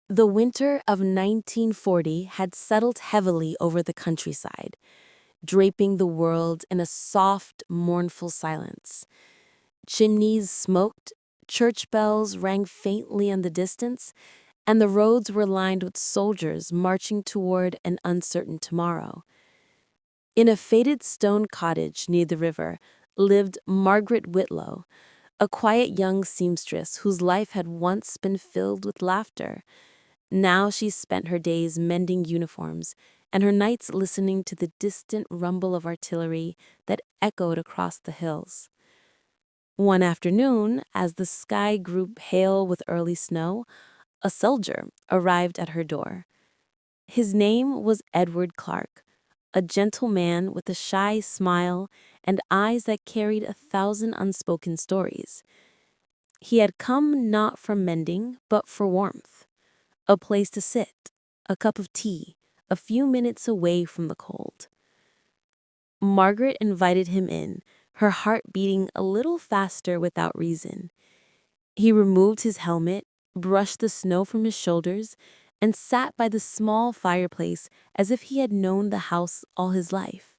The winter of 1940 had settled heavily over the countryside, draping the world in a soft, mournful silence. Chimneys smoked, church bells rang faintly in the distance, and the roads were lined with soldiers marching toward an uncertain tomorrow. In a faded stone cottage near the river lived Margaret Whitlow, a quiet young seamstress whose life had once been filled with laughter. Now she spent her days mending uniforms and her nights listening to the distant rumble of artillery that echoed across the hills. One afternoon, as the sky grew pale with early snow, a soldier arrived at her door. His name was Edward Clark, a gentle man with a shy smile and eyes that carried 1,000 unspoken stories. He had come not for mending, but for warmth. A place to sit, a cup of tea, a few minutes away from the cold. Margaret invited him in, her heart beating a little faster without reason. He removed his helmet, brushed the snow from his shoulders, and sat by the small fireplace as if he had known the house all his life.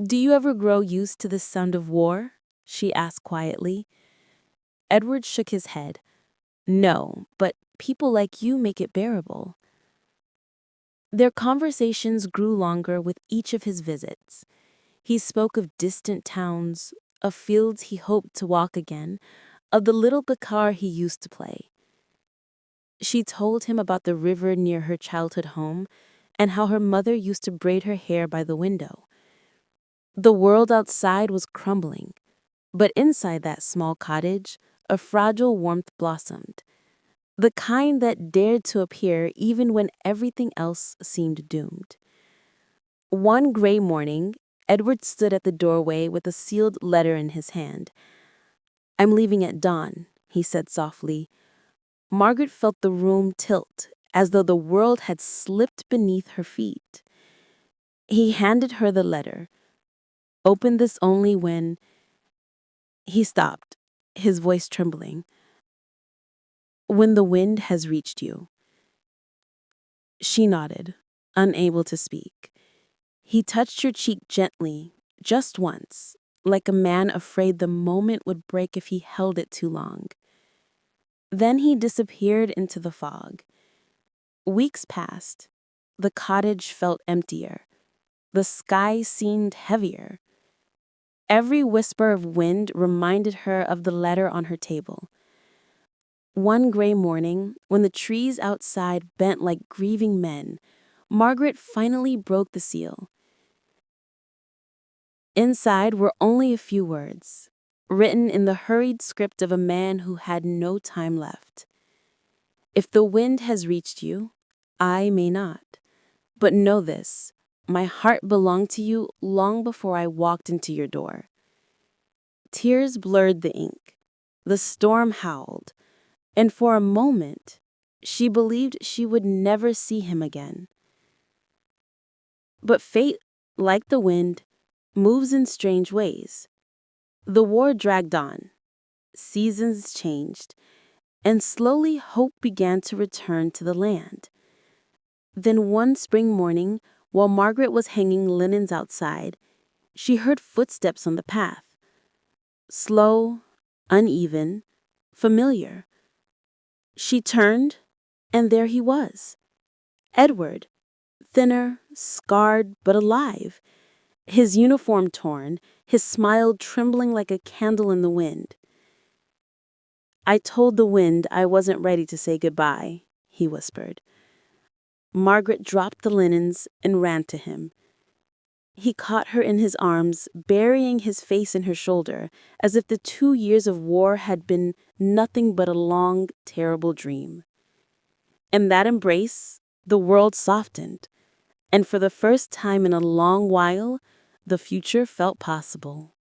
"Do you ever grow used to the sound of war?" she asked quietly. Edward shook his head. "No, but people like you make it bearable." Their conversations grew longer with each of his visits. He spoke of distant towns, of fields he hoped to walk again, of the little bakar he used to play. She told him about the river near her childhood home and how her mother used to braid her hair by the window. The world outside was crumbling, but inside that small cottage, a fragile warmth blossomed, the kind that dared to appear even when everything else seemed doomed. One gray morning, Edward stood at the doorway with a sealed letter in his hand. "I'm leaving at dawn," he said softly. Margaret felt the room tilt, as though the world had slipped beneath her feet. He handed her the letter. "Open this only when—" He stopped, his voice trembling. "When the wind has reached you." She nodded, unable to speak. He touched her cheek gently, just once, like a man afraid the moment would break if he held it too long. Then he disappeared into the fog. Weeks passed. The cottage felt emptier. The sky seemed heavier. Every whisper of wind reminded her of the letter on her table. One gray morning, when the trees outside bent like grieving men, Margaret finally broke the seal. Inside were only a few words, written in the hurried script of a man who had no time left. "If the wind has reached you, I may not. But know this, my heart belonged to you long before I walked into your door." Tears blurred the ink. The storm howled, and for a moment, she believed she would never see him again. But fate, like the wind, moves in strange ways. The war dragged on. Seasons changed, and slowly hope began to return to the land. Then one spring morning, while Margaret was hanging linens outside, she heard footsteps on the path. Slow, uneven, familiar. She turned, and there he was. Edward, thinner, scarred, but alive. His uniform torn, his smile trembling like a candle in the wind. "I told the wind I wasn't ready to say goodbye," he whispered. Margaret dropped the linens and ran to him. He caught her in his arms, burying his face in her shoulder, as if the 2 years of war had been nothing but a long, terrible dream. In that embrace, the world softened, and for the first time in a long while, the future felt possible.